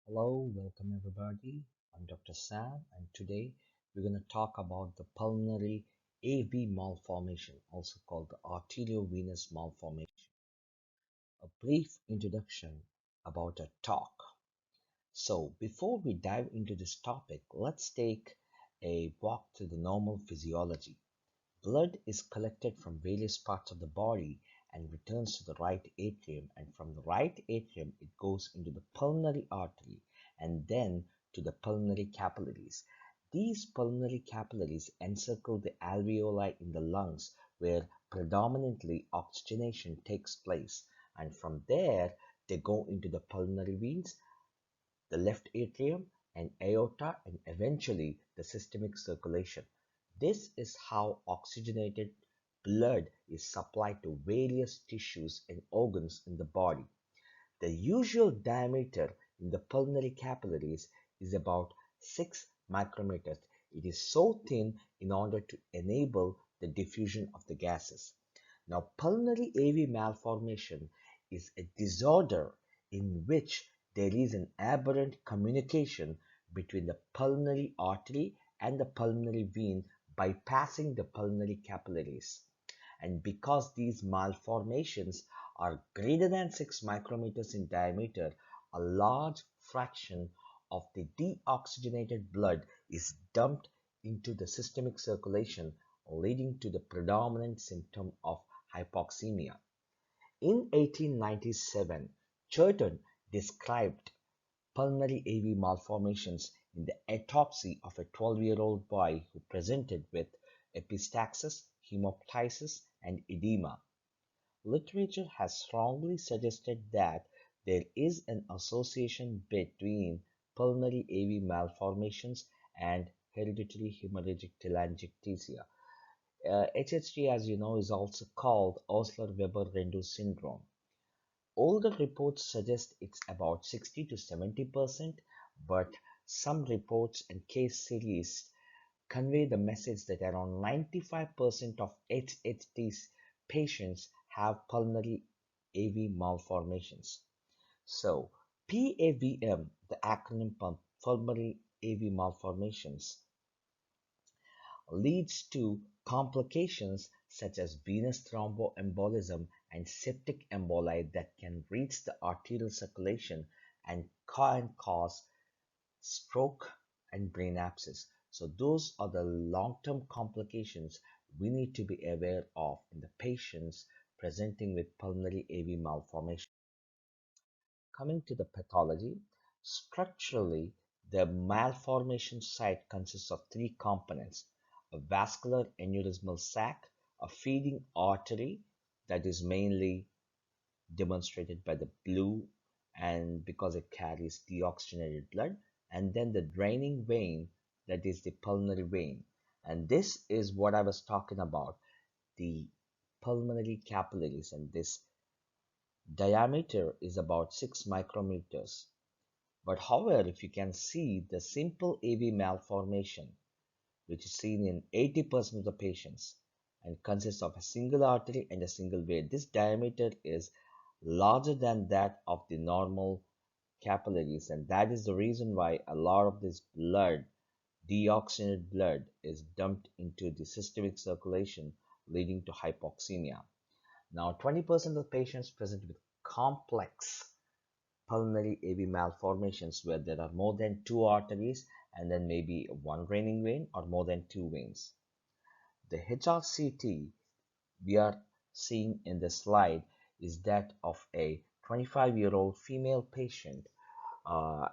Hello, welcome everybody. I'm Dr. Sam, and today we're going to talk about the pulmonary AV malformation, also called the arteriovenous malformation. A brief introduction about a talk. So, before we dive into this topic, let's take a walk through the normal physiology. Blood is collected from various parts of the body and returns to the right atrium, and from the right atrium, it goes into the pulmonary artery and then to the pulmonary capillaries. These pulmonary capillaries encircle the alveoli in the lungs, where predominantly oxygenation takes place, and from there, they go into the pulmonary veins, the left atrium and aorta, and eventually the systemic circulation. This is how oxygenated blood is supplied to various tissues and organs in the body. The usual diameter in the pulmonary capillaries is about 6 micrometers. It is so thin in order to enable the diffusion of the gases. Now, pulmonary AV malformation is a disorder in which there is an aberrant communication between the pulmonary artery and the pulmonary vein bypassing the pulmonary capillaries. And because these malformations are greater than 6 micrometers in diameter, a large fraction of the deoxygenated blood is dumped into the systemic circulation, leading to the predominant symptom of hypoxemia. In 1897, Churton described pulmonary AV malformations in the autopsy of a 12-year-old boy who presented with epistaxis, hemoptysis, and edema. Literature has strongly suggested that there is an association between pulmonary AV malformations and hereditary hemorrhagic telangiectasia. HHT, as you know, is also called Osler-Weber-Rendu syndrome. Older reports suggest it's about 60 to 70%, but some reports and case series convey the message that around 95% of HHT's patients have pulmonary AV malformations. So, PAVM, the acronym for pulmonary AV malformations, leads to complications such as venous thromboembolism and septic emboli that can reach the arterial circulation and can cause stroke and brain abscess. So those are the long-term complications we need to be aware of in the patients presenting with pulmonary AV malformation. Coming to the pathology, structurally, the malformation site consists of three components: a vascular aneurysmal sac, a feeding artery that is mainly demonstrated by the blue and because it carries deoxygenated blood, and then the draining vein that is the pulmonary vein. And this is what I was talking about, the pulmonary capillaries, and this diameter is about 6 micrometers. But however, if you can see the simple AV malformation, which is seen in 80% of the patients and consists of a single artery and a single vein, this diameter is larger than that of the normal capillaries, and that is the reason why a lot of this blood, deoxygenated blood, is dumped into the systemic circulation, leading to hypoxemia. Now, 20% of patients present with complex pulmonary AV malformations where there are more than two arteries and then maybe one draining vein or more than two veins. The HRCT we are seeing in the slide is that of a 25-year-old female patient,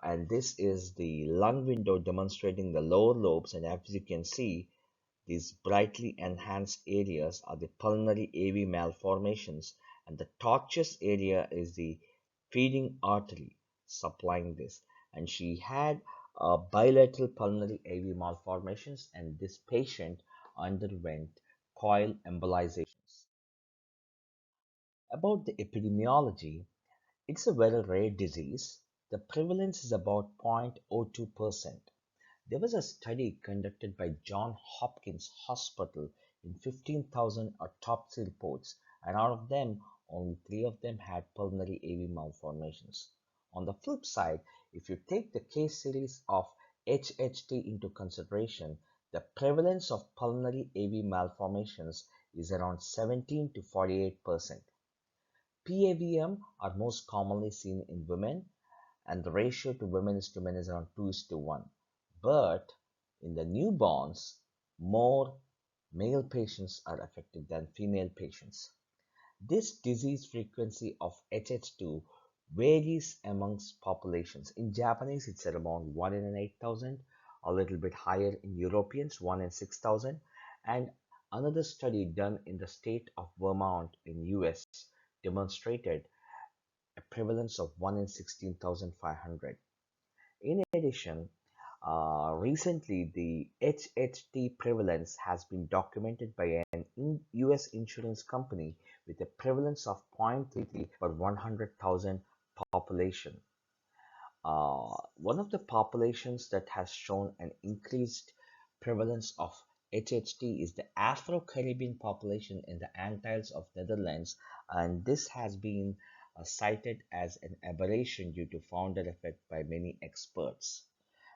and this is the lung window demonstrating the lower lobes, and as you can see, these brightly enhanced areas are the pulmonary AV malformations, and the tortuous area is the feeding artery supplying this. And she had bilateral pulmonary AV malformations, and this patient underwent coil embolizations. About the epidemiology, it's a very rare disease. The prevalence is about 0.02%. There was a study conducted by Johns Hopkins Hospital in 15,000 autopsy reports, and out of them, only 3 of them had pulmonary AV malformations. On the flip side, if you take the case series of HHT into consideration, the prevalence of pulmonary AV malformations is around 17 to 48%. PAVM are most commonly seen in women, and the ratio to women is to men is around 2 is to 1. But in the newborns, more male patients are affected than female patients. This disease frequency of HH2 varies amongst populations. In Japanese, it's around 1 in 8,000, a little bit higher in Europeans, 1 in 6,000, and another study done in the state of Vermont in US demonstrated a prevalence of 1 in 16,500. In addition, recently the HHT prevalence has been documented by an US insurance company with a prevalence of 0.33 per 100,000 population. One of the populations that has shown an increased prevalence of HHT is the Afro-Caribbean population in the Antilles of Netherlands, and this has been cited as an aberration due to founder effect by many experts.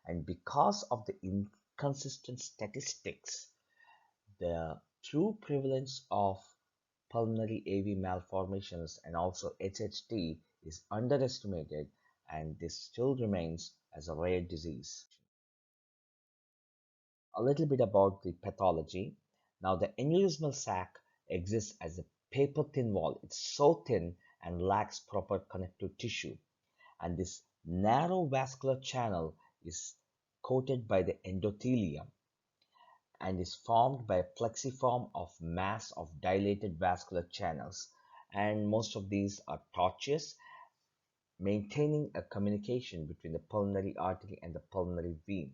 And because of the inconsistent statistics, the true prevalence of pulmonary AV malformations and also HHT is underestimated, and this still remains as a rare disease. A little bit about the pathology. Now, the aneurysmal sac exists as a paper thin wall. It's so thin and lacks proper connective tissue. And this narrow vascular channel is coated by the endothelium and is formed by a plexiform of mass of dilated vascular channels. And most of these are tortuous, maintaining a communication between the pulmonary artery and the pulmonary vein.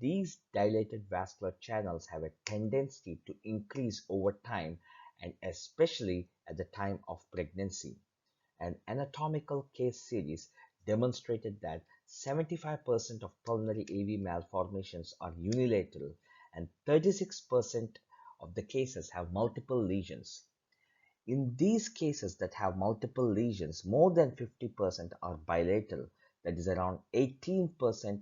These dilated vascular channels have a tendency to increase over time, and especially at the time of pregnancy. An anatomical case series demonstrated that 75% of pulmonary AV malformations are unilateral and 36% of the cases have multiple lesions. In these cases that have multiple lesions, more than 50% are bilateral, that is around 18%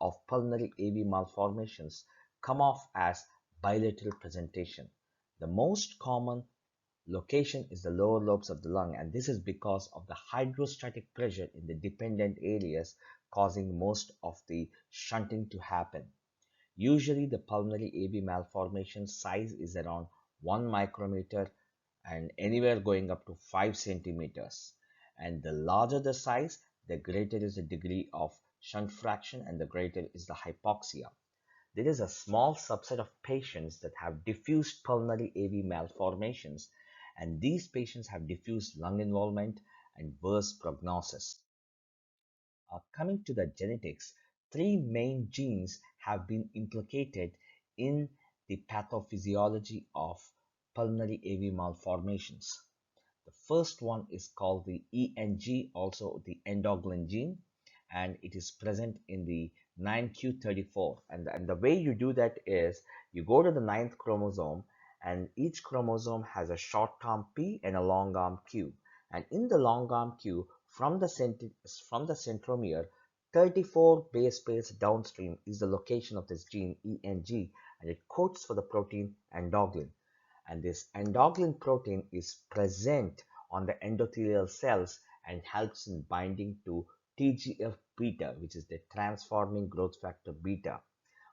of pulmonary AV malformations come off as bilateral presentation. The most common location is the lower lobes of the lung, and this is because of the hydrostatic pressure in the dependent areas causing most of the shunting to happen. Usually the pulmonary AV malformation size is around 1 micrometer and anywhere going up to 5 centimeters. And the larger the size, the greater is the degree of shunt fraction and the greater is the hypoxia. There is a small subset of patients that have diffuse pulmonary AV malformations, and these patients have diffuse lung involvement and worse prognosis. Coming to the genetics, three main genes have been implicated in the pathophysiology of pulmonary AV malformations. The first one is called the ENG, also the endoglin gene, and it is present in the 9q34. And the way you do that is you go to the ninth chromosome, and each chromosome has a short arm P and a long arm Q. And in the long arm Q, from the centromere, 34 base pairs downstream is the location of this gene ENG, and it codes for the protein endoglin. And this endoglin protein is present on the endothelial cells and helps in binding to TGF beta, which is the transforming growth factor beta.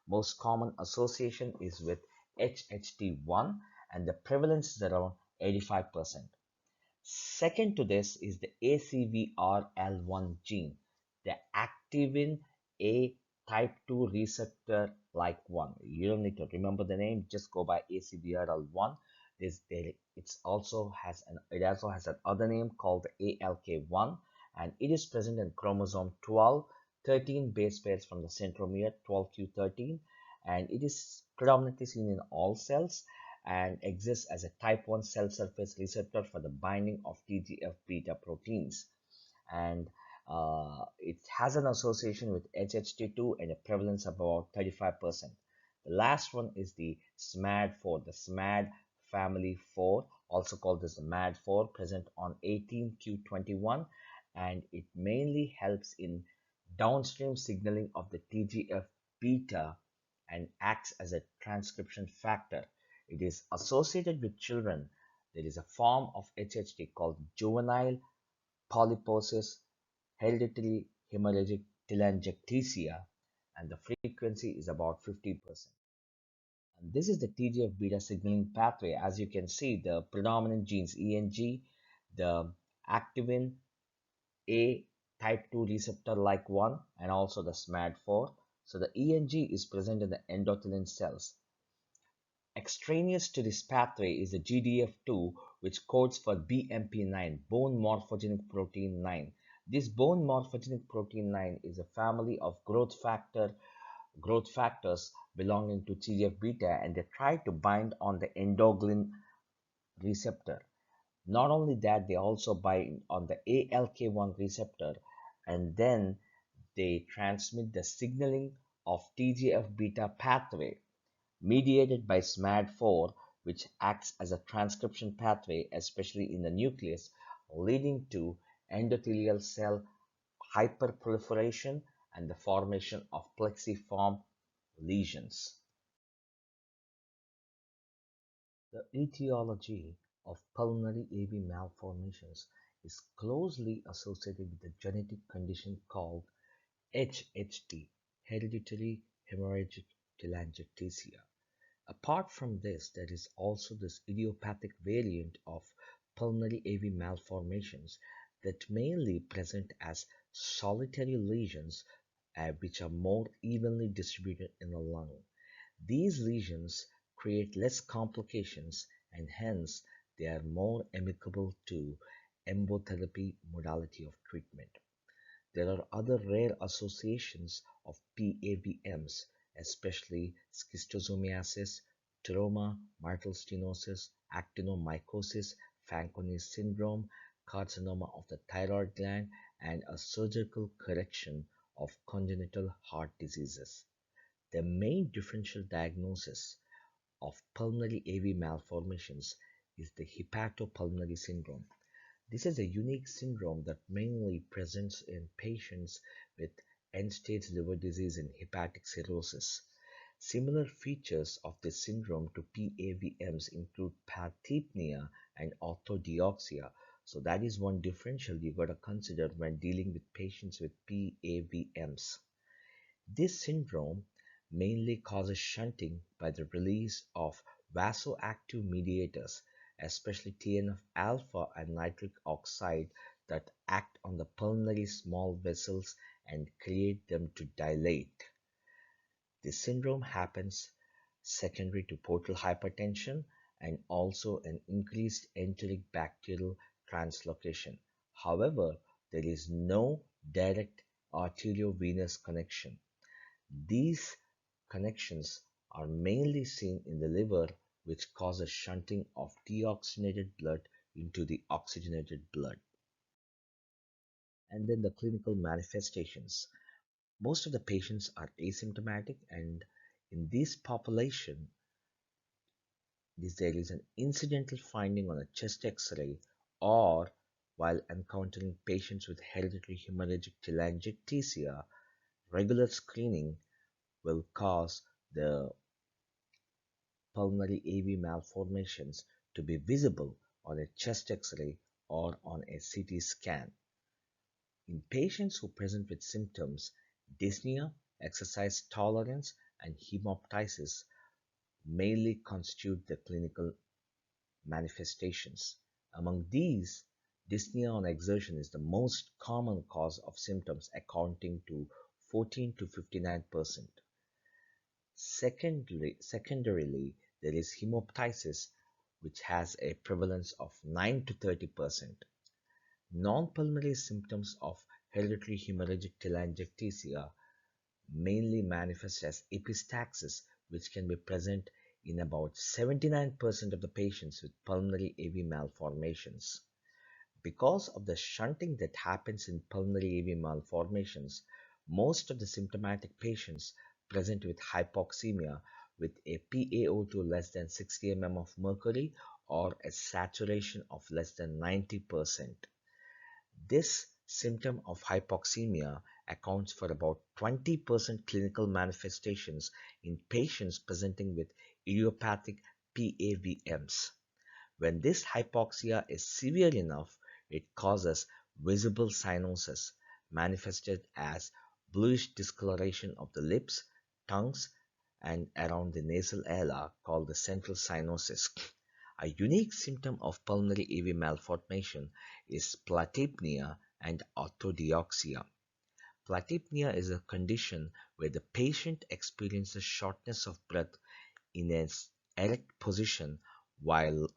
Most common association is with HHT1, and the prevalence is around 85%. Second to this is the ACVRL1 gene, the activin A type 2 receptor like 1. You don't need to remember the name, just go by ACVRL1. It also has an other name called the ALK1, and it is present in chromosome 12, 13 base pairs from the centromere, 12q13, and it is predominantly seen in all cells and exists as a type 1 cell surface receptor for the binding of TGF beta proteins. And it has an association with HHT2 and a prevalence of about 35%. The last one is the SMAD4, the SMAD family 4, also called as the MAD4, present on 18q21, and it mainly helps in downstream signaling of the TGF beta and acts as a transcription factor. It is associated with children. There is a form of HHT called juvenile polyposis hereditary hemorrhagic telangiectasia, and the frequency is about 50%. And this is the TGF beta signaling pathway. As you can see, the predominant genes ENG, the activin A type 2 receptor like 1, and also the SMAD4. So the ENG is present in the endothelin cells. Extraneous to this pathway is the GDF2, which codes for BMP9, bone morphogenic protein 9. This bone morphogenic protein 9 is a family of growth factors belonging to TGF beta, and they try to bind on the endoglin receptor. Not only that, they also bind on the ALK1 receptor, and then they transmit the signaling of TGF beta pathway mediated by SMAD4, which acts as a transcription pathway, especially in the nucleus, leading to endothelial cell hyperproliferation and the formation of plexiform lesions. The etiology of pulmonary AV malformations is closely associated with a genetic condition called HHT, hereditary hemorrhagic telangiectasia. Apart from this, there is also this idiopathic variant of pulmonary AV malformations that mainly present as solitary lesions which are more evenly distributed in the lung. These lesions create less complications and hence they are more amicable to embotherapy modality of treatment. There are other rare associations of PAVMs, especially schistosomiasis, trauma, mitral stenosis, actinomycosis, Fanconi syndrome, carcinoma of the thyroid gland, and a surgical correction of congenital heart diseases. The main differential diagnosis of pulmonary AV malformations is the hepatopulmonary syndrome. This is a unique syndrome that mainly presents in patients with end-stage liver disease and hepatic cirrhosis. Similar features of this syndrome to PAVMs include pathepnia and orthodeoxia. So that is one differential you got to consider when dealing with patients with PAVMs. This syndrome mainly causes shunting by the release of vasoactive mediators, especially TNF-alpha and nitric oxide, that act on the pulmonary small vessels and create them to dilate. This syndrome happens secondary to portal hypertension and also an increased enteric bacterial translocation. However, there is no direct arteriovenous connection. These connections are mainly seen in the liver, which causes shunting of deoxygenated blood into the oxygenated blood. And then the clinical manifestations. Most of the patients are asymptomatic, and in this population, there is an incidental finding on a chest x-ray or while encountering patients with hereditary hemorrhagic telangiectasia, regular screening will cause the pulmonary AV malformations to be visible on a chest x-ray or on a CT scan. In patients who present with symptoms, dyspnea, exercise tolerance, and hemoptysis mainly constitute the clinical manifestations. Among these, dyspnea on exertion is the most common cause of symptoms, accounting to 14 to 59%. Secondarily, there is hemoptysis, which has a prevalence of 9 to 30%. Non-pulmonary symptoms of hereditary hemorrhagic telangiectasia mainly manifest as epistaxis, which can be present in about 79% of the patients with pulmonary AV malformations. Because of the shunting that happens in pulmonary AV malformations, most of the symptomatic patients present with hypoxemia with a PaO2 less than 60 mm of mercury or a saturation of less than 90%. This symptom of hypoxemia accounts for about 20% clinical manifestations in patients presenting with idiopathic PAVMs. When this hypoxia is severe enough, it causes visible cyanosis, manifested as bluish discoloration of the lips, tongues, and around the nasal area called the central cyanosis. A unique symptom of pulmonary AV malformation is platypnea and orthodeoxia. Platypnea is a condition where the patient experiences shortness of breath in an erect position while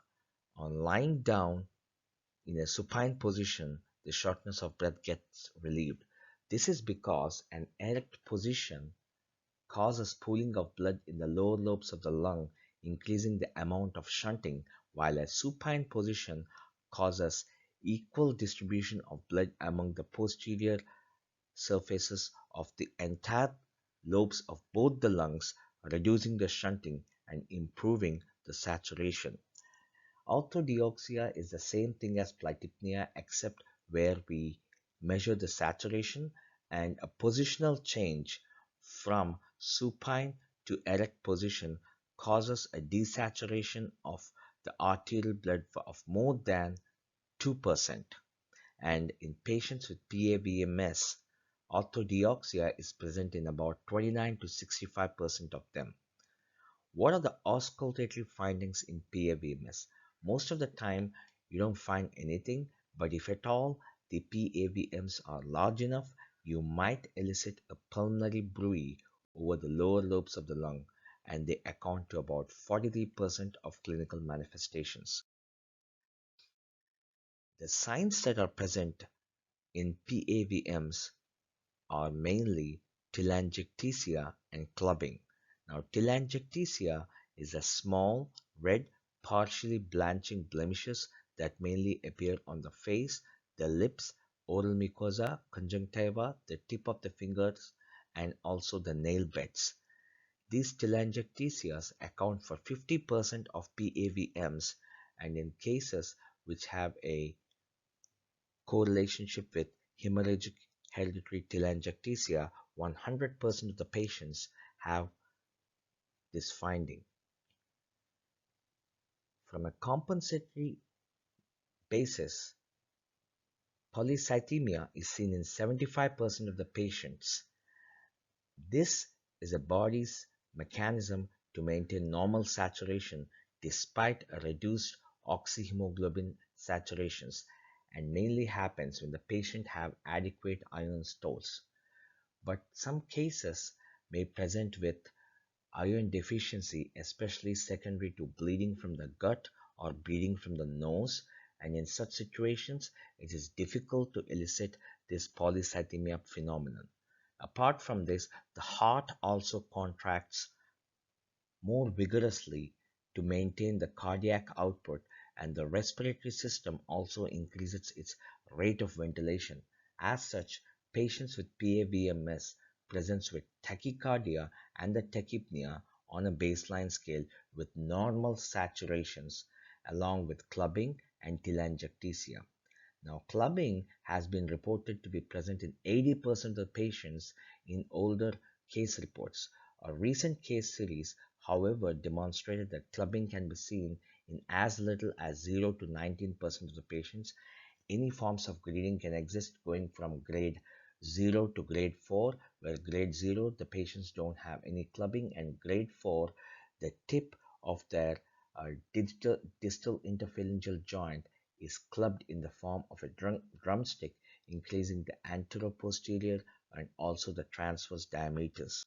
on lying down in a supine position, the shortness of breath gets relieved. This is because an erect position causes pooling of blood in the lower lobes of the lung, increasing the amount of shunting, while a supine position causes equal distribution of blood among the posterior surfaces of the entire lobes of both the lungs, reducing the shunting and improving the saturation. Orthodeoxia is the same thing as platypnea except where we measure the saturation, and a positional change from supine to erect position causes a desaturation of the arterial blood of more than 2%. And in patients with PAVMS, orthodeoxia is present in about 29 to 65% of them. What are the auscultatory findings in PAVMS? Most of the time, you don't find anything, but if at all the PAVMs are large enough, you might elicit a pulmonary bruit over the lower lobes of the lung, and they account to about 43% of clinical manifestations. The signs that are present in PAVMs are mainly telangiectasia and clubbing. Now, telangiectasia is a small, red, partially blanching blemishes that mainly appear on the face, the lips, oral mucosa, conjunctiva, the tip of the fingers, and also the nail beds. These telangiectasias account for 50% of PAVMs, and in cases which have a correlationship with hemorrhagic hereditary telangiectasia, 100% of the patients have this finding. From a compensatory basis, polycythemia is seen in 75% of the patients. This is a body's mechanism to maintain normal saturation despite a reduced oxyhemoglobin saturations, and mainly happens when the patient have adequate iron stores. But some cases may present with iron deficiency, especially secondary to bleeding from the gut or bleeding from the nose, and in such situations it is difficult to elicit this polycythemia phenomenon. Apart from this, the heart also contracts more vigorously to maintain the cardiac output, and the respiratory system also increases its rate of ventilation. As such, patients with PAVMS presents with tachycardia and the tachypnea on a baseline scale with normal saturations along with clubbing and telangiectasia. Now, clubbing has been reported to be present in 80% of patients in older case reports. A recent case series, however, demonstrated that clubbing can be seen in as little as 0 to 19% of the patients. Any forms of bleeding can exist going from grade 0 to grade 4, where grade 0 the patients don't have any clubbing, and grade 4 the tip of their distal interphalangeal joint is clubbed in the form of a drumstick, increasing the anteroposterior and also the transverse diameters.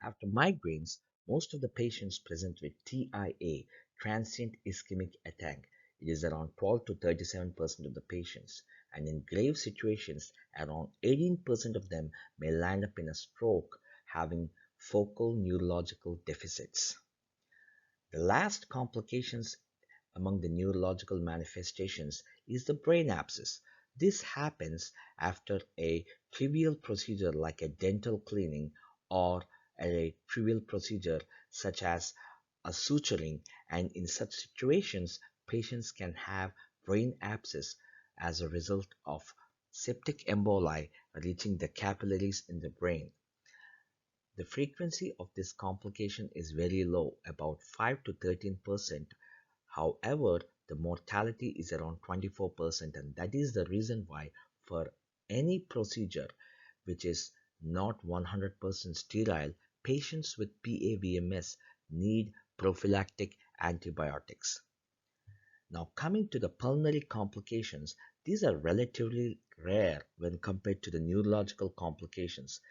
After migraines, most of the patients present with TIA, transient ischemic attack. It is around 12 to 37% of the patients, and in grave situations, around 18% of them may land up in a stroke having focal neurological deficits. The last complications among the neurological manifestations is the brain abscess. This happens after a trivial procedure like a dental cleaning or a trivial procedure such as a suturing, and in such situations patients can have brain abscess as a result of septic emboli reaching the capillaries in the brain. The frequency of this complication is very low, about 5 to 13%. However, the mortality is around 24%, and that is the reason why for any procedure which is not 100% sterile, patients with PAVMS need prophylactic antibiotics. Now, coming to the pulmonary complications, these are relatively rare when compared to the neurological complications,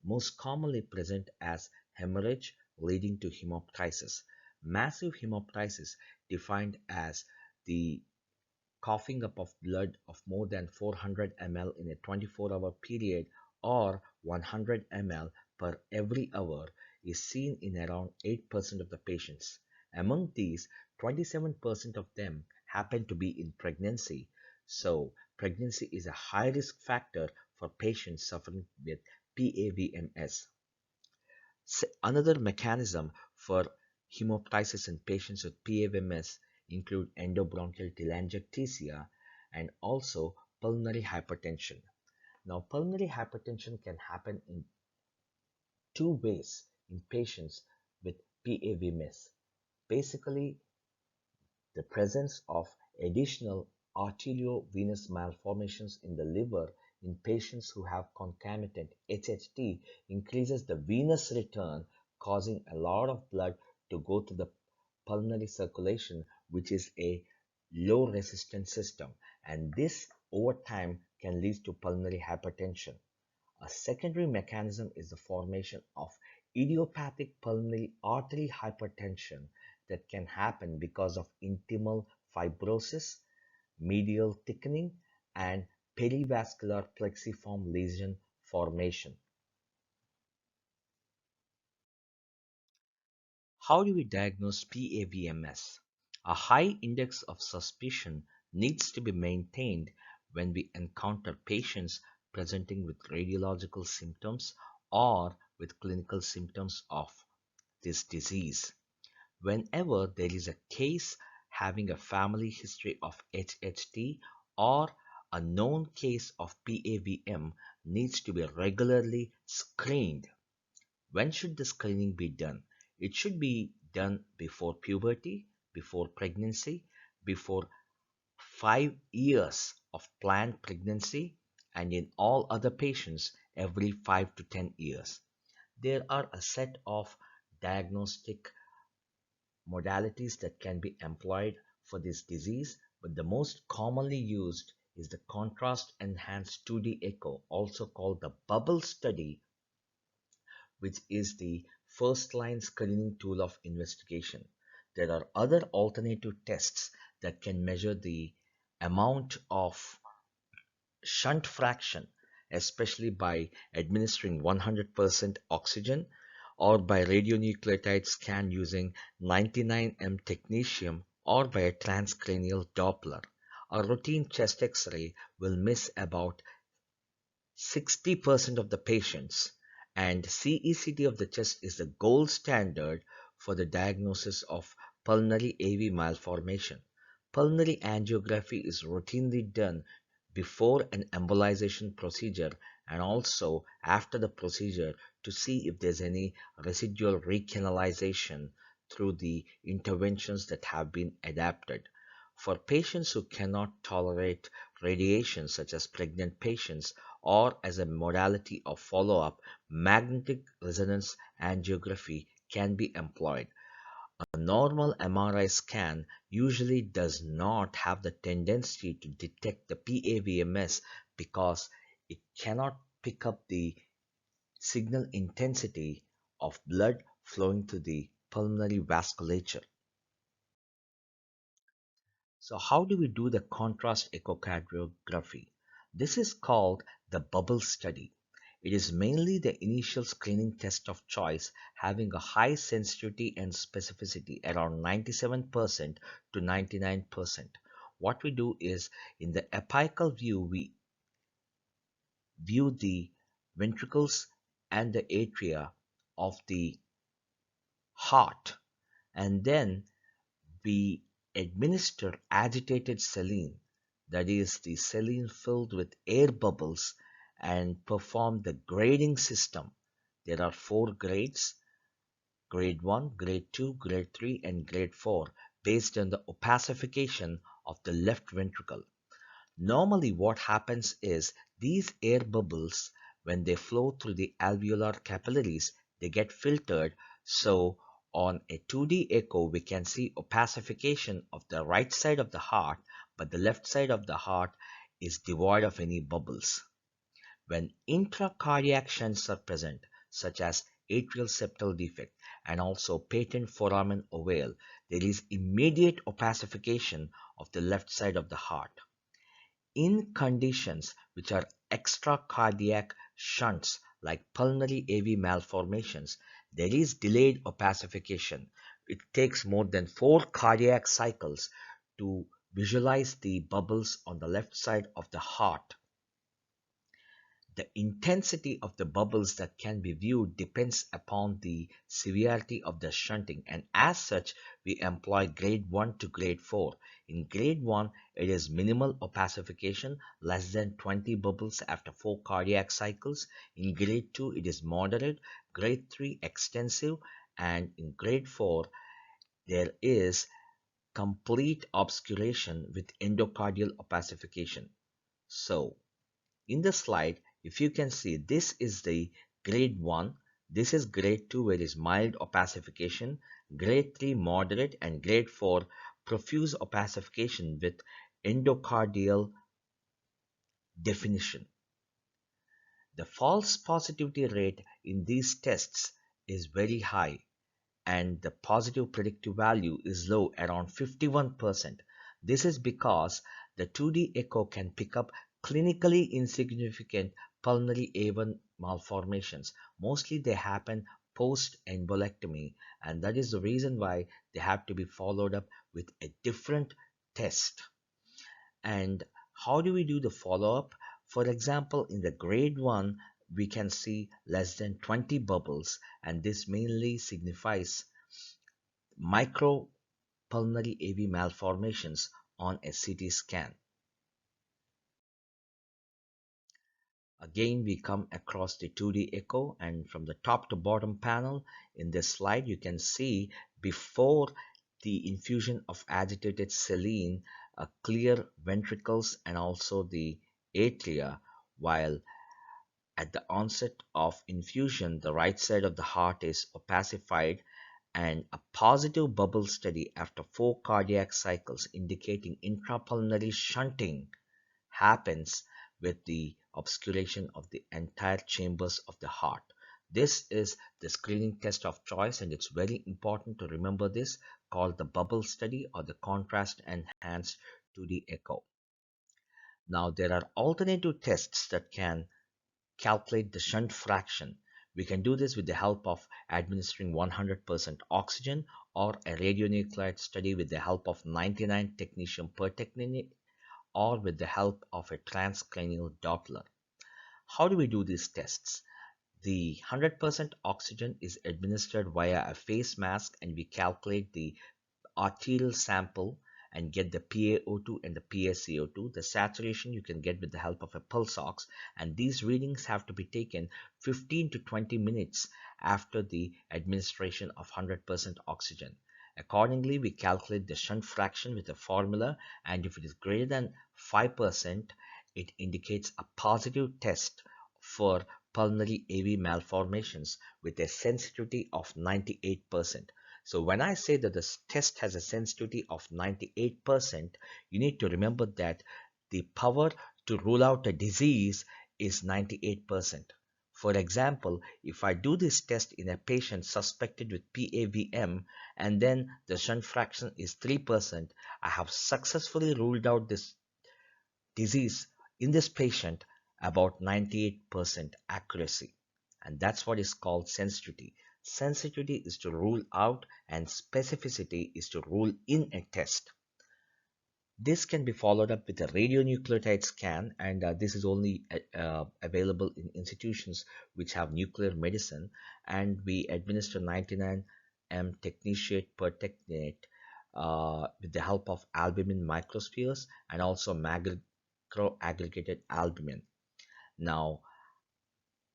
most commonly present as hemorrhage leading to hemoptysis. Massive hemoptysis, defined as the coughing up of blood of more than 400 ml in a 24-hour period or 100 ml per every hour, is seen in around 8% of the patients. Among these, 27% of them happen to be in pregnancy. So, pregnancy is a high risk factor for patients suffering with PAVMS. Another mechanism for hemoptysis in patients with PAVMS include endobronchial telangiectasia and also pulmonary hypertension. Now, pulmonary hypertension can happen in two ways in patients with PAVMS. Basically, the presence of additional arteriovenous malformations in the liver in patients who have concomitant HHT increases the venous return, causing a lot of blood to go to the pulmonary circulation, which is a low resistance system, and this over time can lead to pulmonary hypertension. A secondary mechanism is the formation of idiopathic pulmonary artery hypertension that can happen because of intimal fibrosis, medial thickening, and perivascular plexiform lesion formation. How do we diagnose PAVMS? A high index of suspicion needs to be maintained when we encounter patients presenting with radiological symptoms or with clinical symptoms of this disease. Whenever there is a case having a family history of HHT or a known case of PAVM needs to be regularly screened. When should the screening be done? It should be done before puberty, before pregnancy, before 5 years of planned pregnancy, and in all other patients every 5 to 10 years. There are a set of diagnostic modalities that can be employed for this disease, but the most commonly used is the contrast enhanced 2D echo, also called the bubble study, which is the first line screening tool of investigation. There are other alternative tests that can measure the amount of shunt fraction, especially by administering 100% oxygen or by radionuclide scan using 99M technetium or by a transcranial Doppler. A routine chest X-ray will miss about 60% of the patients, and CECT of the chest is the gold standard for the diagnosis of pulmonary AV malformation. Pulmonary angiography is routinely done before an embolization procedure and also after the procedure to see if there's any residual recanalization through the interventions that have been adapted. For patients who cannot tolerate radiation, such as pregnant patients, or as a modality of follow-up, magnetic resonance angiography can be employed. A normal MRI scan usually does not have the tendency to detect the PAVMS because it cannot pick up the signal intensity of blood flowing to the pulmonary vasculature. So how do we do the contrast echocardiography? This is called the bubble study. It is mainly the initial screening test of choice, having a high sensitivity and specificity around 97% to 99%. What we do is in the apical view, we view the ventricles and the atria of the heart, and then we administer agitated saline that is the saline filled with air bubbles, and perform the grading system. There are four grades: grade 1, grade 2, grade 3, and grade 4, based on the opacification of the left ventricle. Normally, what happens is these air bubbles, when they flow through the alveolar capillaries, they get filtered. So, on a 2D echo, we can see opacification of the right side of the heart, but the left side of the heart is devoid of any bubbles. When intracardiac shunts are present, such as atrial septal defect and also patent foramen ovale, there is immediate opacification of the left side of the heart. In conditions which are extracardiac shunts like pulmonary AV malformations, there is delayed opacification. It takes more than 4 cardiac cycles to visualize the bubbles on the left side of the heart. The intensity of the bubbles that can be viewed depends upon the severity of the shunting, and as such, we employ grade 1 to grade 4. In grade 1, it is minimal opacification, less than 20 bubbles after 4 cardiac cycles. In grade 2, it is moderate. Grade 3, extensive. And in grade 4, there is complete obscuration with endocardial opacification. So, in the slide, if you can see, this is the grade 1, this is grade 2 where is mild opacification, grade 3 moderate, and grade 4 profuse opacification with endocardial definition. The false positivity rate in these tests is very high, and the positive predictive value is low, around 51%. This is because the 2D echo can pick up clinically insignificant pulmonary AV malformations. Mostly they happen post embolectomy, and that is the reason why they have to be followed up with a different test. And how do we do the follow-up? For example, in the grade 1, we can see less than 20 bubbles, and this mainly signifies micropulmonary AV malformations on a CT scan. Again, we come across the 2D echo, and from the top to bottom panel in this slide, you can see before the infusion of agitated saline, clear ventricles and also the atria, while at the onset of infusion, the right side of the heart is opacified, and a positive bubble study after 4 cardiac cycles indicating intrapulmonary shunting happens with the obscuration of the entire chambers of the heart. This is the screening test of choice, and it's very important to remember this, called the bubble study or the contrast enhanced 2D echo. Now, there are alternative tests that can calculate the shunt fraction. We can do this with the help of administering 100% oxygen, or a radionuclide study with the help of 99 technetium per technetium, or with the help of a transcranial Doppler. How do we do these tests? The 100% oxygen is administered via a face mask, and we calculate the arterial sample and get the PaO2 and the PaCO2. The saturation you can get with the help of a pulse ox, and these readings have to be taken 15 to 20 minutes after the administration of 100% oxygen. Accordingly, we calculate the shunt fraction with a formula, and if it is greater than 5%, it indicates a positive test for pulmonary AV malformations with a sensitivity of 98%. So when I say that this test has a sensitivity of 98%, you need to remember that the power to rule out a disease is 98%. For example, if I do this test in a patient suspected with PAVM and then the shunt fraction is 3%, I have successfully ruled out this disease in this patient about 98% accuracy. And that's what is called sensitivity. Sensitivity is to rule out, and specificity is to rule in a test. This can be followed up with a radionucleotide scan, and this is only available in institutions which have nuclear medicine, and we administer 99 m technetiate per technate with the help of albumin microspheres and also macro aggregated albumin. Now,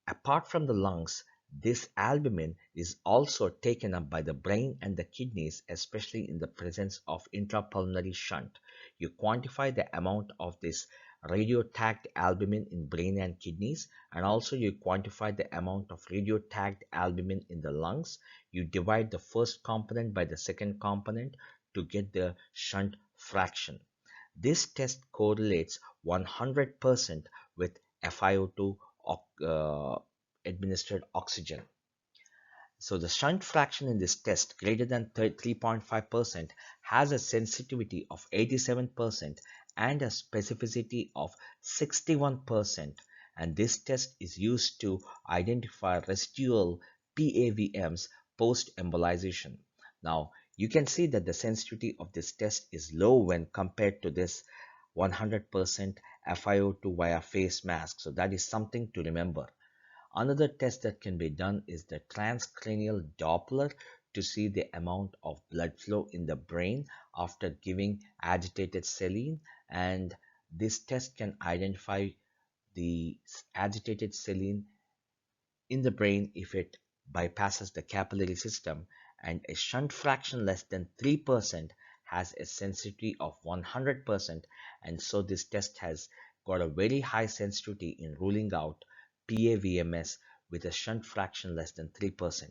apart from the lungs, this albumin is also taken up by the brain and the kidneys, especially in the presence of intrapulmonary shunt. You quantify the amount of this radio-tagged albumin in brain and kidneys, and also you quantify the amount of radio-tagged albumin in the lungs. You divide the first component by the second component to get the shunt fraction. This test correlates 100% with FiO2 administered oxygen. So the shunt fraction in this test greater than 3.5% has a sensitivity of 87% and a specificity of 61%. And this test is used to identify residual PAVMs post-embolization. Now, you can see that the sensitivity of this test is low when compared to this 100% FiO2 via face mask. So that is something to remember. Another test that can be done is the transcranial Doppler to see the amount of blood flow in the brain after giving agitated saline, and this test can identify the agitated saline in the brain if it bypasses the capillary system, and a shunt fraction less than 3% has a sensitivity of 100%, and so this test has got a very high sensitivity in ruling out PAVMS with a shunt fraction less than 3%.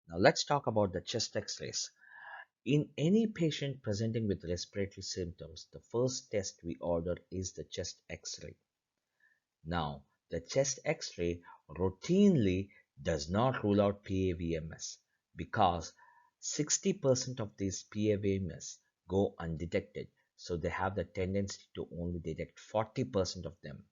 Now let's talk about the chest x-rays. In any patient presenting with respiratory symptoms, the first test we order is the chest x-ray. Now, the chest x-ray routinely does not rule out PAVMS because 60% of these PAVMS go undetected, so they have the tendency to only detect 40% of them.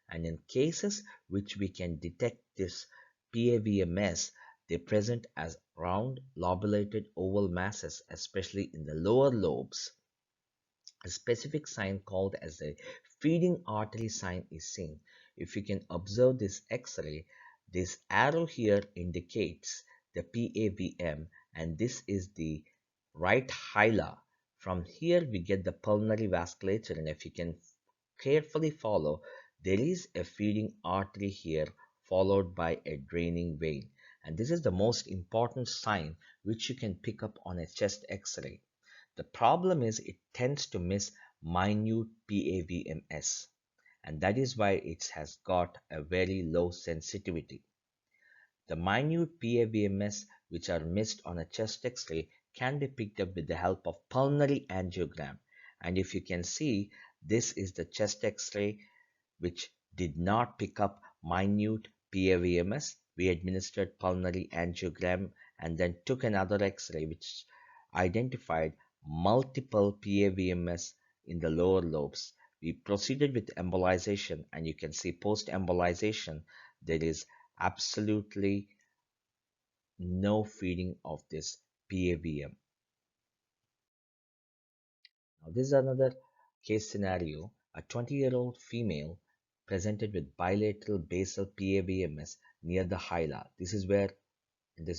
And in cases which we can detect this PAVMS, they present as round lobulated oval masses, especially in the lower lobes. A specific sign called as a feeding artery sign is seen. If you can observe this X-ray, this arrow here indicates the PAVM, and this is the right hilar. From here we get the pulmonary vasculature, and if you can carefully follow, there is a feeding artery here followed by a draining vein, and this is the most important sign which you can pick up on a chest X-ray. The problem is it tends to miss minute PAVMS, and that is why it has got a very low sensitivity. The minute PAVMS which are missed on a chest X-ray can be picked up with the help of pulmonary angiogram, and if you can see, this is the chest X-ray which did not pick up minute PAVMS. We administered pulmonary angiogram and then took another X-ray which identified multiple PAVMS in the lower lobes. We proceeded with embolization, and you can see post embolization there is absolutely no feeding of this PAVM. Now, this is another case scenario. A 20-year-old female presented with bilateral basal PAVMS near the hilar. This is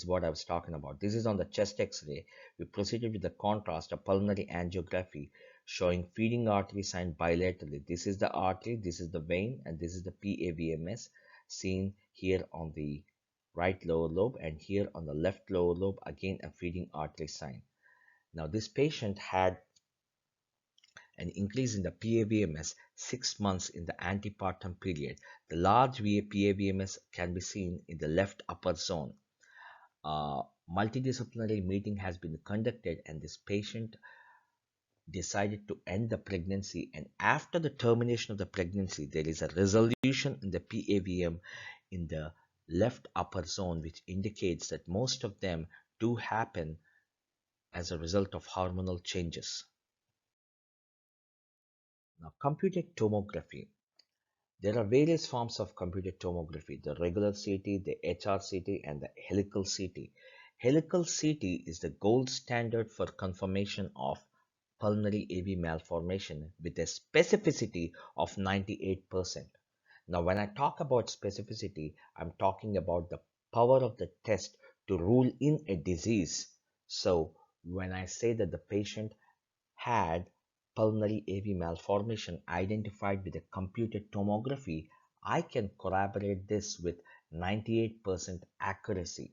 what I was talking about. This is on the chest X-ray. We proceeded with the contrast of pulmonary angiography showing feeding artery sign bilaterally. This is the artery, this is the vein, and this is the PAVMS seen here on the right lower lobe, and here on the left lower lobe again a feeding artery sign. Now this patient had an increase in the PAVMS 6 months in the antepartum period. The large PAVMS can be seen in the left upper zone. Multidisciplinary meeting has been conducted, and this patient decided to end the pregnancy, and after the termination of the pregnancy there is a resolution in the PAVM in the left upper zone, which indicates that most of them do happen as a result of hormonal changes. Now, computed tomography. There are various forms of computed tomography: the regular CT, the HRCT, and the helical CT. Helical CT is the gold standard for confirmation of pulmonary AV malformation with a specificity of 98%. Now, when I talk about specificity, I'm talking about the power of the test to rule in a disease. So, When I say that the patient had pulmonary AV malformation identified with a computed tomography, I can corroborate this with 98% accuracy.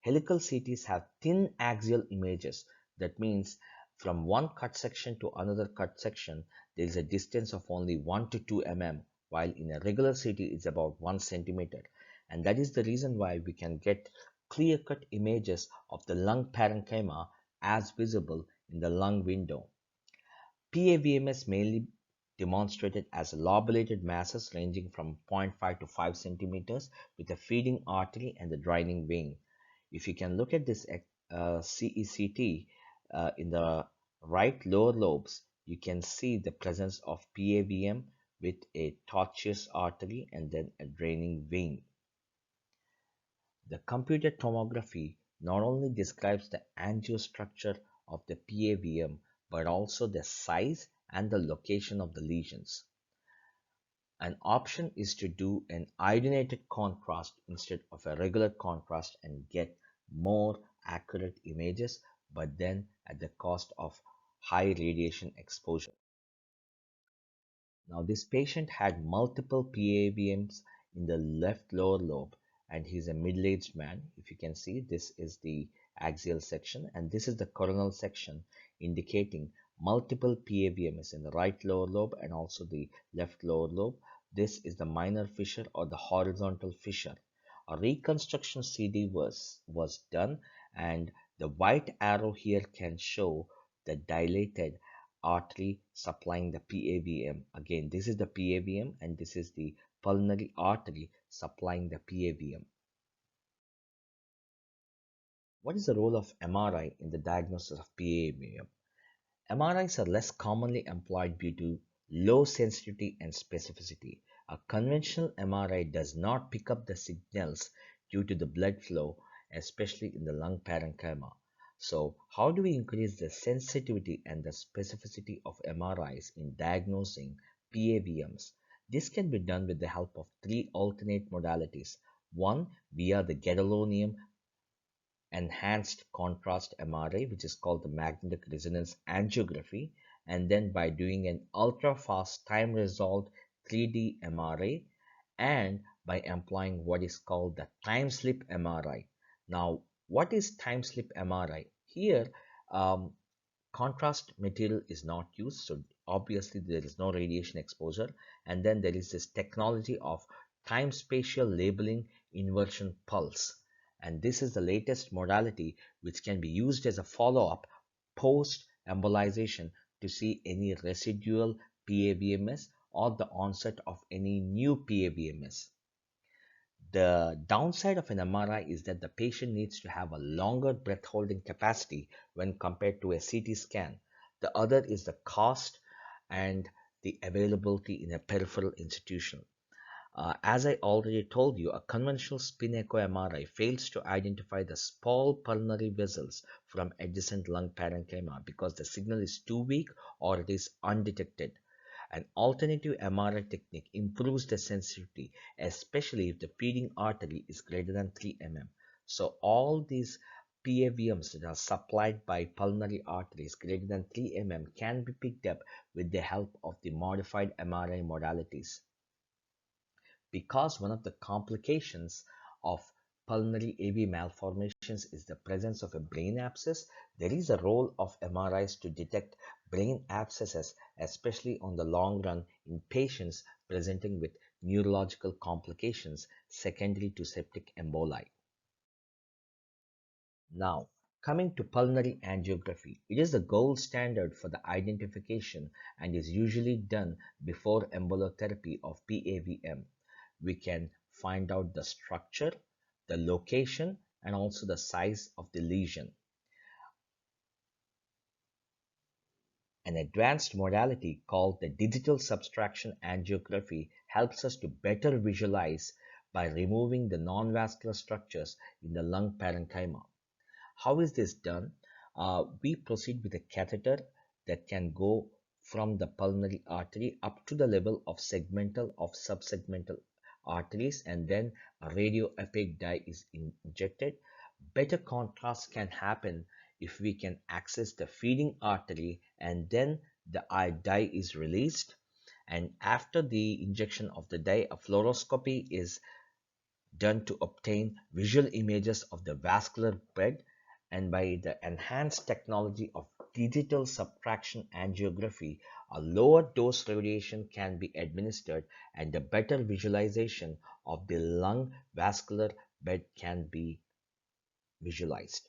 Helical CTs have thin axial images. That means from one cut section to another cut section, there is a distance of only 1 to 2 mm, while in a regular CT it's about 1 centimeter. And that is the reason why we can get clear-cut images of the lung parenchyma as visible in the lung window. PAVMS mainly demonstrated as lobulated masses ranging from 0.5 to 5 centimeters with a feeding artery and the draining vein. If you can look at this CECT in the right lower lobes, you can see the presence of PAVM with a tortuous artery and then a draining vein. The computed tomography not only describes the angiostructure of the PAVM but also the size and the location of the lesions. An option is to do an iodinated contrast instead of a regular contrast and get more accurate images, but then at the cost of high radiation exposure. Now, this patient had multiple PAVMs in the left lower lobe, and he's a middle-aged man. If you can see, this is the axial section, and this is the coronal section, indicating multiple PAVMs in the right lower lobe and also the left lower lobe. This is the minor fissure or the horizontal fissure. A reconstruction CD was done, and the white arrow here can show the dilated artery supplying the PAVM. Again, this is the PAVM and this is the pulmonary artery supplying the PAVM. What is the role of MRI in the diagnosis of PAVM? MRIs are less commonly employed due to low sensitivity and specificity. A conventional MRI does not pick up the signals due to the blood flow, especially in the lung parenchyma. So, how do we increase the sensitivity and the specificity of MRIs in diagnosing PAVMs? This can be done with the help of three alternate modalities. One, via the gadolinium enhanced contrast MRI, which is called the magnetic resonance angiography, and then by doing an ultra fast time resolved 3D MRI, and by employing what is called the time slip MRI. Now, what is time slip MRI? Here, um, contrast material is not used, so obviously there is no radiation exposure, and then there is this technology of time spatial labeling inversion pulse, and this is the latest modality which can be used as a follow-up post embolization to see any residual PAVMS or the onset of any new PAVMS. The downside of an MRI is that the patient needs to have a longer breath holding capacity when compared to a CT scan. The other is the cost and the availability in a peripheral institution. As I already told you, a conventional spin echo MRI fails to identify the small pulmonary vessels from adjacent lung parenchyma because the signal is too weak or it is undetected. An alternative MRI technique improves the sensitivity, especially if the feeding artery is greater than 3 mm. So all these PAVMs that are supplied by pulmonary arteries greater than 3 mm can be picked up with the help of the modified MRI modalities. Because one of the complications of pulmonary AV malformations is the presence of a brain abscess, there is a role of MRIs to detect brain abscesses, especially on the long run in patients presenting with neurological complications secondary to septic emboli. Now, coming to pulmonary angiography, it is the gold standard for the identification and is usually done before embolotherapy of PAVM. We can find out the structure, the location, and also the size of the lesion. An advanced modality called the digital subtraction angiography helps us to better visualize by removing the non-vascular structures in the lung parenchyma. How is this done? We proceed with a catheter that can go from the pulmonary artery up to the level of segmental of subsegmental arteries, and then a radioepic dye is injected. Better contrast can happen if we can access the feeding artery, and then the eye dye is released, and after the injection of the dye, a fluoroscopy is done to obtain visual images of the vascular bed, and by the enhanced technology of digital subtraction angiography, a lower dose radiation can be administered and a better visualization of the lung vascular bed can be visualized.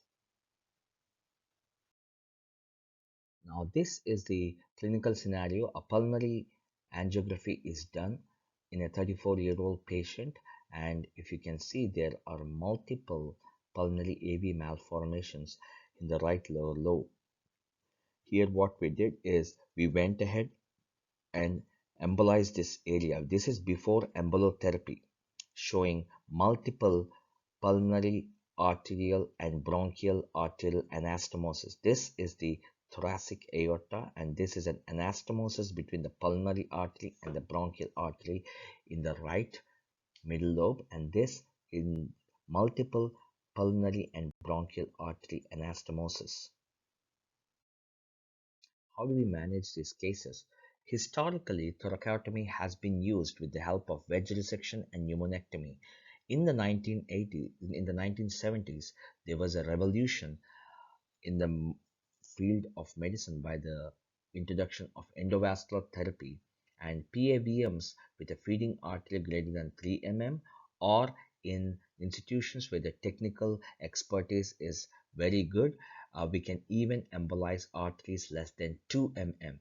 Now, this is the clinical scenario. A pulmonary angiography is done in a 34-year-old patient, and if you can see, there are multiple pulmonary AV malformations in the right lower lobe. Here, what we did is we went ahead and embolized this area. This is before embolotherapy, showing multiple pulmonary arterial and bronchial arterial anastomosis. This is the thoracic aorta, and this is an anastomosis between the pulmonary artery and the bronchial artery in the right middle lobe, and this in multiple pulmonary and bronchial artery anastomosis. How do we manage these cases? Historically, thoracotomy has been used with the help of wedge resection and pneumonectomy. In the 1980s, in the 1970s, there was a revolution in the field of medicine by the introduction of endovascular therapy and PAVMs with a feeding artery greater than 3 mm, or in institutions where the technical expertise is very good, we can even embolize arteries less than 2 mm.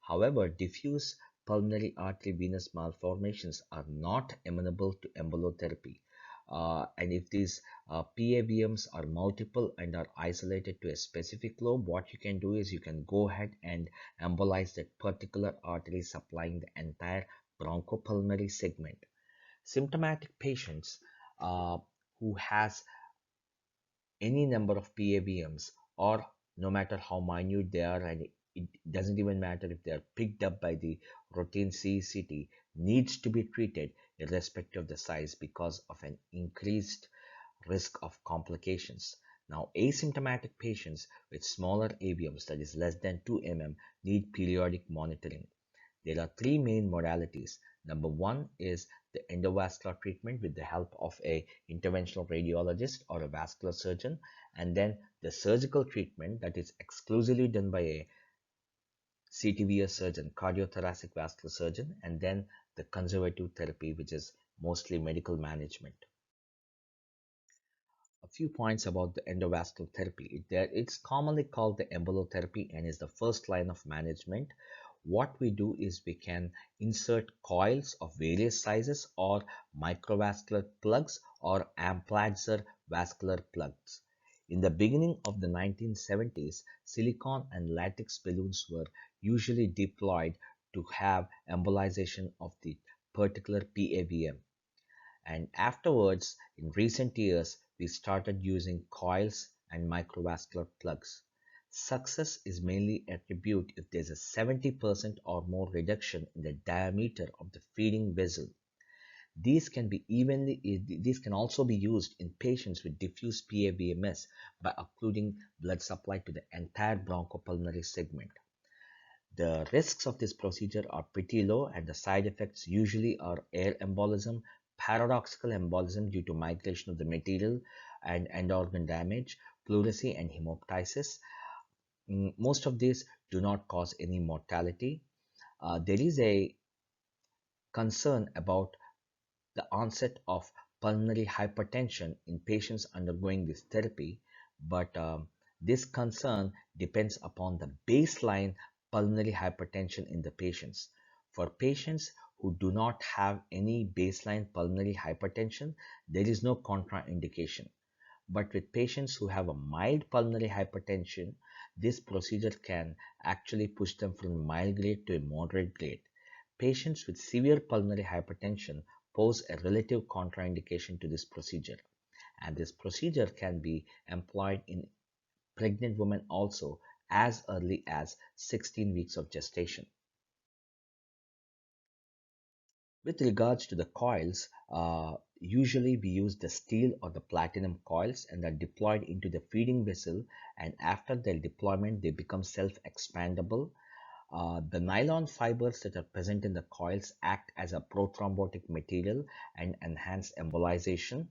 However, diffuse pulmonary artery venous malformations are not amenable to embolotherapy. And if these PAVMs are multiple and are isolated to a specific lobe, what you can do is you can go ahead and embolize that particular artery supplying the entire bronchopulmonary segment. Symptomatic patients who has any number of PAVMs, or no matter how minute they are, and it doesn't even matter if they are picked up by the routine CECT, needs to be treated irrespective of the size because of an increased risk of complications. Now, asymptomatic patients with smaller AVMs, that is less than 2 mm, need periodic monitoring. There are three main modalities. Number one is the endovascular treatment with the help of a interventional radiologist or a vascular surgeon, and then the surgical treatment that is exclusively done by a CTVS surgeon, cardiothoracic vascular surgeon, and then the conservative therapy, which is mostly medical management. A few points about the endovascular therapy. It's commonly called the embolotherapy and is the first line of management. What we do is we can insert coils of various sizes or microvascular plugs or Amplatzer vascular plugs. In the beginning of the 1970s, silicone and latex balloons were usually deployed to have embolization of the particular PAVM. And afterwards, in recent years, we started using coils and microvascular plugs. Success is mainly attributed if there's a 70% or more reduction in the diameter of the feeding vessel. These can also be used in patients with diffuse PAVMS by occluding blood supply to the entire bronchopulmonary segment. The risks of this procedure are pretty low, and the side effects usually are air embolism, paradoxical embolism due to migration of the material and end organ damage, pleurisy, and hemoptysis. Most of these do not cause any mortality. There is a concern about the onset of pulmonary hypertension in patients undergoing this therapy, but this concern depends upon the baseline pulmonary hypertension in the patients. For patients who do not have any baseline pulmonary hypertension, there is no contraindication. But with patients who have a mild pulmonary hypertension, this procedure can actually push them from mild grade to a moderate grade. Patients with severe pulmonary hypertension pose a relative contraindication to this procedure, and this procedure can be employed in pregnant women also as early as 16 weeks of gestation. With regards to the coils, usually we use the steel or the platinum coils and are deployed into the feeding vessel, and after their deployment they become self-expandable. The nylon fibers that are present in the coils act as a prothrombotic material and enhance embolization.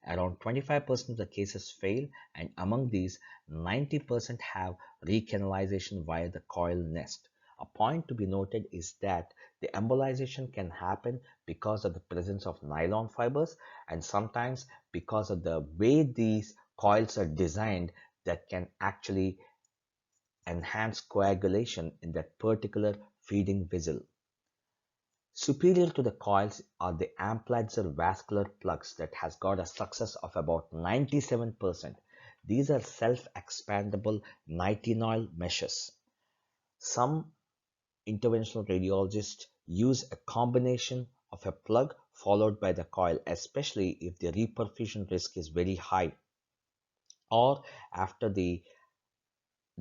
Around 25% of the cases fail, and among these, 90% have recanalization via the coil nest. A point to be noted is that the embolization can happen because of the presence of nylon fibers and sometimes because of the way these coils are designed that can actually enhance coagulation in that particular feeding vessel. Superior to the coils are the Amplatzer vascular plugs that has got a success of about 97%. These are self-expandable nitinol meshes. Some interventional radiologists use a combination of a plug followed by the coil, especially if the reperfusion risk is very high, or after the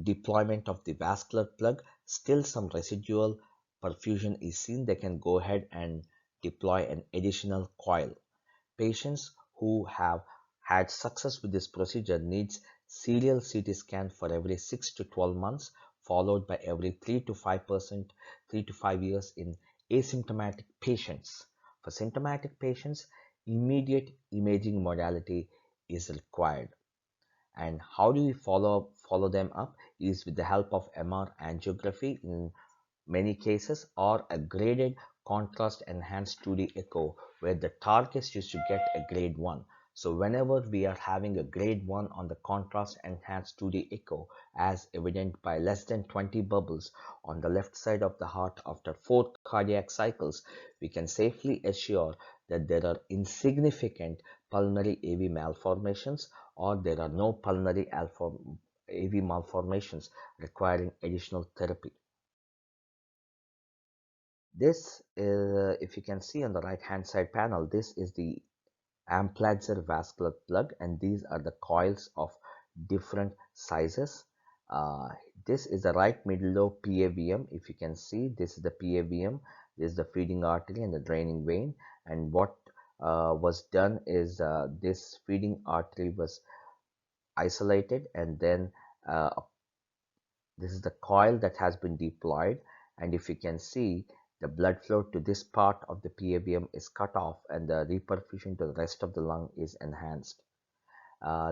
deployment of the vascular plug, still some residual perfusion is seen, they can go ahead and deploy an additional coil. Patients who have had success with this procedure needs serial CT scan for every 6 to 12 months, followed by every 3 to 5 years in asymptomatic patients. For symptomatic patients, immediate imaging modality is required. And how do we follow them up is with the help of MR angiography in many cases, or a graded contrast enhanced 2D echo where the targets used to get a grade 1. So whenever we are having a grade 1 on the contrast enhanced 2D echo, as evident by less than 20 bubbles on the left side of the heart after 4 cardiac cycles, we can safely assure that there are insignificant pulmonary AV malformations, or there are no pulmonary AV malformations requiring additional therapy. This is, if you can see on the right hand side panel, this is the Amplatzer vascular plug, and these are the coils of different sizes. Uh, this is the right middle lobe PAVM. If you can see, this is the PAVM, this is the feeding artery and the draining vein. And what was done is this feeding artery was isolated, and then this is the coil that has been deployed, and if you can see, the blood flow to this part of the PAVM is cut off and the reperfusion to the rest of the lung is enhanced.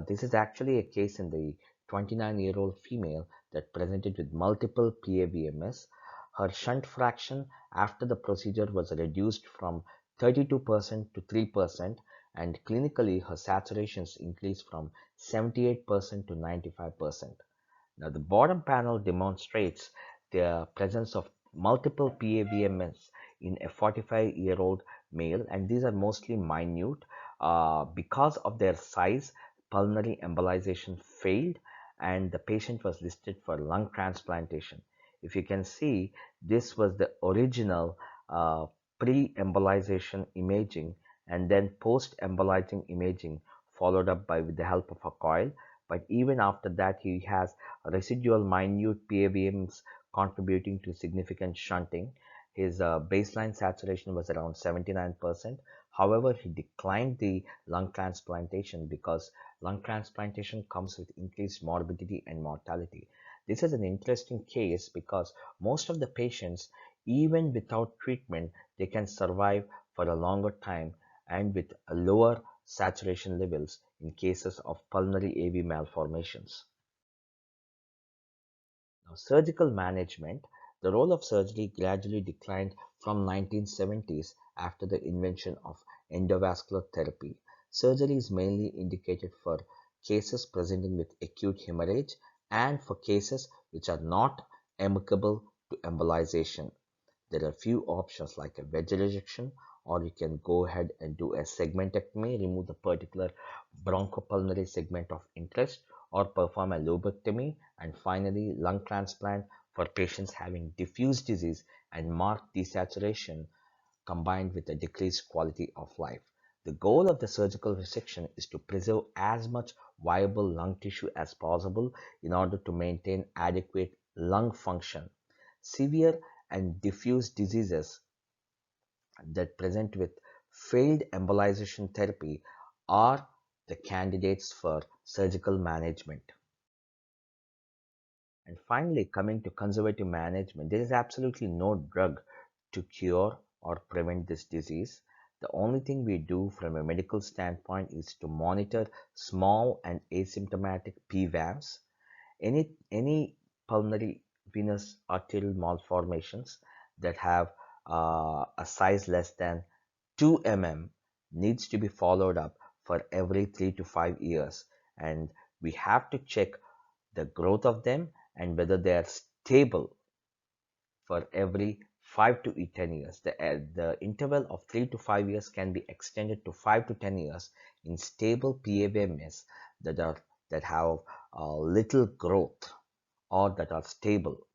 This is actually a case in the 29-year-old female that presented with multiple PAVMs. Her shunt fraction after the procedure was reduced from 32% to 3%, and clinically her saturations increased from 78% to 95%. Now, the bottom panel demonstrates the presence of multiple PAVMs in a 45-year-old male, and these are mostly minute. Because of their size, pulmonary embolization failed, and the patient was listed for lung transplantation. If you can see, this was the original pre-embolization imaging, and then post-embolizing imaging followed up by with the help of a coil. But even after that, he has residual minute PAVMs contributing to significant shunting. His baseline saturation was around 79%. However, he declined the lung transplantation because lung transplantation comes with increased morbidity and mortality. This is an interesting case because most of the patients, even without treatment, they can survive for a longer time and with a lower saturation levels in cases of pulmonary AV malformations. Now, surgical management. The role of surgery gradually declined from 1970s after the invention of endovascular therapy. Surgery is mainly indicated for cases presenting with acute hemorrhage and for cases which are not amicable to embolization. There are few options like a wedge resection, or you can go ahead and do a segmentectomy, remove the particular bronchopulmonary segment of interest, or perform a lobectomy, and finally lung transplant for patients having diffuse disease and marked desaturation combined with a decreased quality of life. The goal of the surgical resection is to preserve as much viable lung tissue as possible in order to maintain adequate lung function. Severe and diffuse diseases that present with failed embolization therapy are the candidates for surgical management. And finally, coming to conservative management, there is absolutely no drug to cure or prevent this disease. The only thing we do from a medical standpoint is to monitor small and asymptomatic PVAMs. Any pulmonary venous arterial malformations that have a size less than 2 mm needs to be followed up for every 3 to 5 years, and we have to check the growth of them and whether they are stable for every 5 to 10 years. The interval of 3 to 5 years can be extended to 5 to 10 years in stable PAVMs that are that have little growth or that are stable.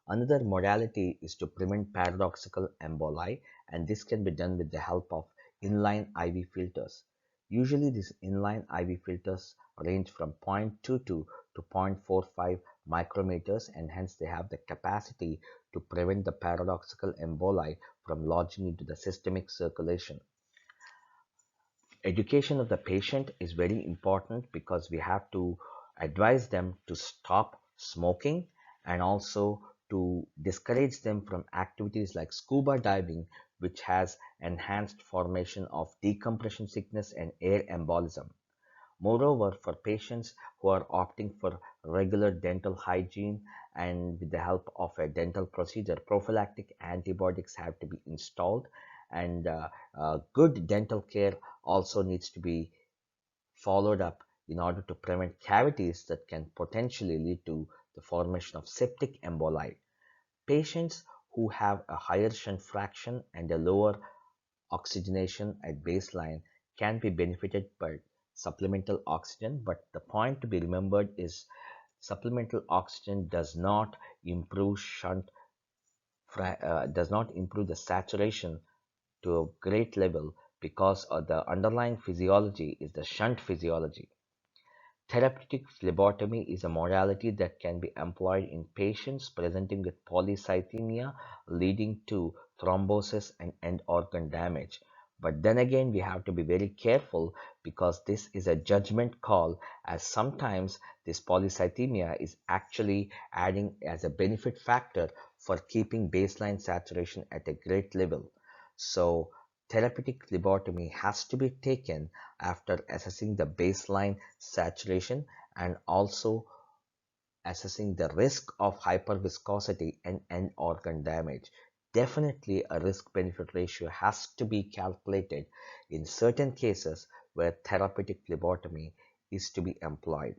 Another modality is to prevent paradoxical emboli, and this can be done with the help of inline IV filters. Usually, these inline IV filters range from 0.22 to 0.45 micrometers, and hence they have the capacity to prevent the paradoxical emboli from lodging into the systemic circulation. Education of the patient is very important because we have to advise them to stop smoking and also to discourage them from activities like scuba diving, which has enhanced formation of decompression sickness and air embolism. Moreover, for patients who are opting for regular dental hygiene and with the help of a dental procedure, prophylactic antibiotics have to be installed, and good dental care also needs to be followed up in order to prevent cavities that can potentially lead to the formation of septic emboli. Patients who have a higher shunt fraction and a lower oxygenation at baseline can be benefited by supplemental oxygen, but the point to be remembered is supplemental oxygen does not improve the saturation to a great level because of the underlying physiology is the shunt physiology. Therapeutic phlebotomy is a modality that can be employed in patients presenting with polycythemia leading to thrombosis and end organ damage. But then again, we have to be very careful because this is a judgment call, as sometimes this polycythemia is actually adding as a benefit factor for keeping baseline saturation at a great level. So, therapeutic phlebotomy has to be taken after assessing the baseline saturation and also assessing the risk of hyperviscosity and end organ damage. Definitely, a risk benefit ratio has to be calculated in certain cases where therapeutic phlebotomy is to be employed.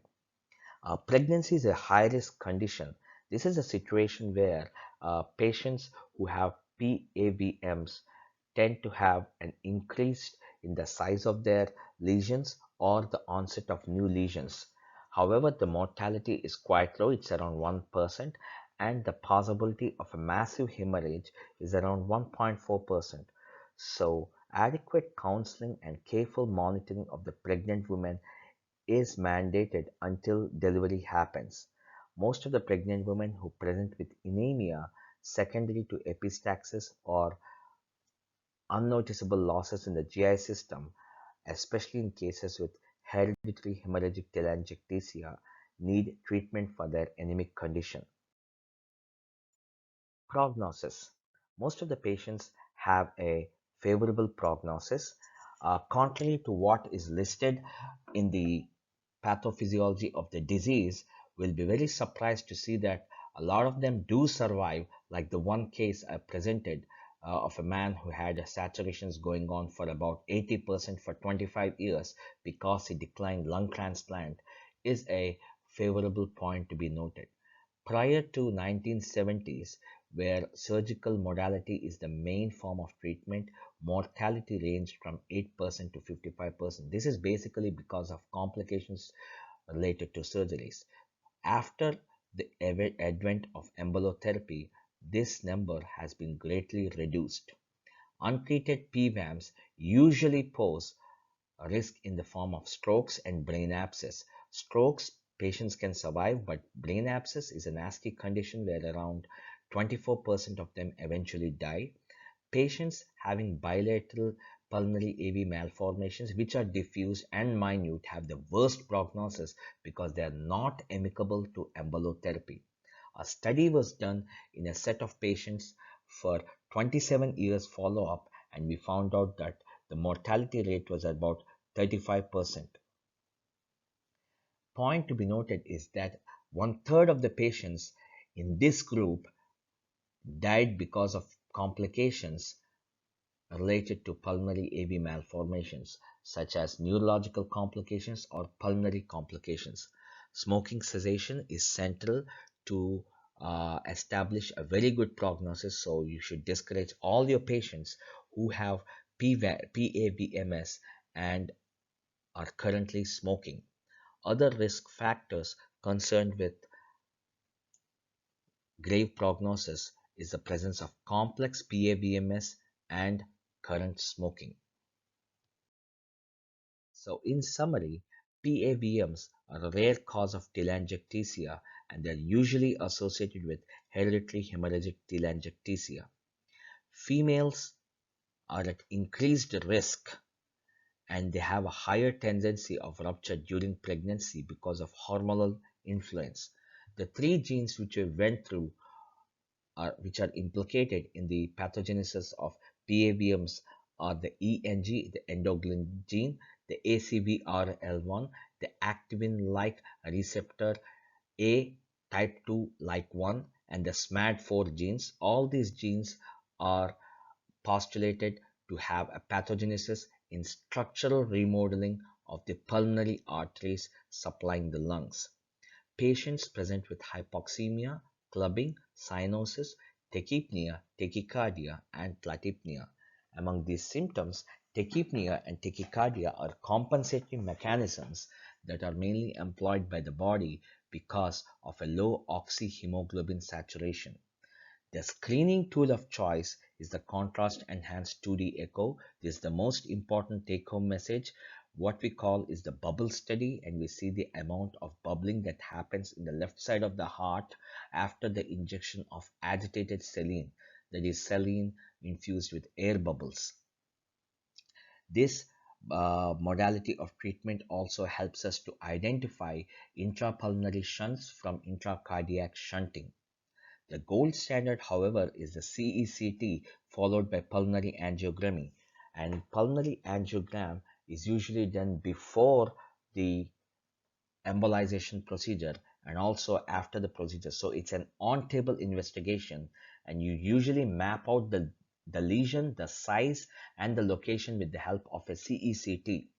Pregnancy is a high risk condition. This is a situation where patients who have PAVMs tend to have an increase in the size of their lesions or the onset of new lesions. However, the mortality is quite low, it's around 1%, and the possibility of a massive hemorrhage is around 1.4%. So, adequate counseling and careful monitoring of the pregnant women is mandated until delivery happens. Most of the pregnant women who present with anemia secondary to epistaxis or unnoticeable losses in the GI system, especially in cases with hereditary hemorrhagic telangiectasia, need treatment for their anemic condition. Prognosis. Most of the patients have a favorable prognosis. Contrary to what is listed in the pathophysiology of the disease, will be very surprised to see that a lot of them do survive, like the one case I presented of a man who had saturations going on for about 80% for 25 years because he declined lung transplant is a favorable point to be noted. Prior to 1970s, where surgical modality is the main form of treatment, mortality ranged from 8% to 55%. This is basically because of complications related to surgeries. After the advent of embolotherapy, this number has been greatly reduced. Untreated PVAMs usually pose a risk in the form of strokes and brain abscess. Strokes, patients can survive, but brain abscess is a nasty condition where around 24% of them eventually die. Patients having bilateral pulmonary AV malformations, which are diffuse and minute, have the worst prognosis because they are not amicable to embolotherapy. A study was done in a set of patients for 27 years follow-up, and we found out that the mortality rate was about 35%. Point to be noted is that one-third of the patients in this group died because of complications related to pulmonary AV malformations, such as neurological complications or pulmonary complications. Smoking cessation is central to establish a very good prognosis, so you should discourage all your patients who have PAVMS and are currently smoking. Other risk factors concerned with grave prognosis is the presence of complex PAVMS and current smoking. So, in summary, PAVMs are a rare cause of telangiectasia and they're usually associated with hereditary hemorrhagic telangiectasia. Females are at increased risk and they have a higher tendency of rupture during pregnancy because of hormonal influence. The three genes which we went through which are implicated in the pathogenesis of PAVMs are the ENG, the endocrine gene, the ACVRL1, the activin-like receptor A type 2 like 1, and the SMAD4 genes. All these genes are postulated to have a pathogenesis in structural remodeling of the pulmonary arteries supplying the lungs. Patients present with hypoxemia, clubbing, cyanosis, tachypnea, tachycardia, and platypnea. Among these symptoms, tachypnea and tachycardia are compensatory mechanisms that are mainly employed by the body because of a low oxyhemoglobin saturation. The screening tool of choice is the contrast enhanced 2D echo. This is the most important take home message. What we call is the bubble study, and we see the amount of bubbling that happens in the left side of the heart after the injection of agitated saline, that is, saline infused with air bubbles. This modality of treatment also helps us to identify intrapulmonary shunts from intracardiac shunting. The gold standard, however, is the CECT followed by pulmonary angiography, and pulmonary angiogram is usually done before the embolization procedure and also after the procedure. So it's an on-table investigation, and you usually map out the lesion, the size, and the location with the help of a CECT.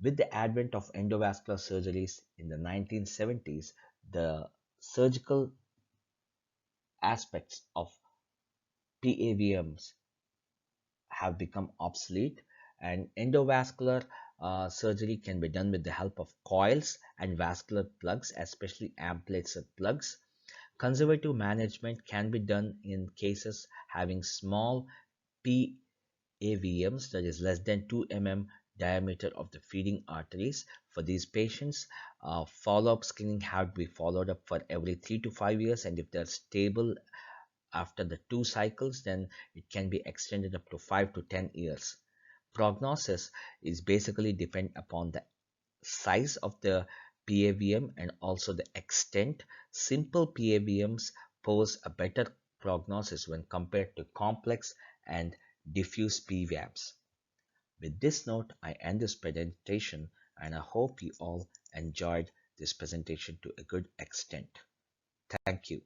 With the advent of endovascular surgeries in the 1970s, the surgical aspects of PAVMs have become obsolete, and endovascular surgery can be done with the help of coils and vascular plugs, especially Amplitzer plugs. Conservative management can be done in cases having small PAVMs, that is less than 2 mm diameter of the feeding arteries. For these patients, follow-up screening have to be followed up for every 3 to 5 years, and if they're stable after the 2 cycles, then it can be extended up to 5 to 10 years. Prognosis is basically depend upon the size of the PAVM and also the extent. Simple PAVMs pose a better prognosis when compared to complex and diffuse PVAMs. With this note, I end this presentation, and I hope you all enjoyed this presentation to a good extent. Thank you.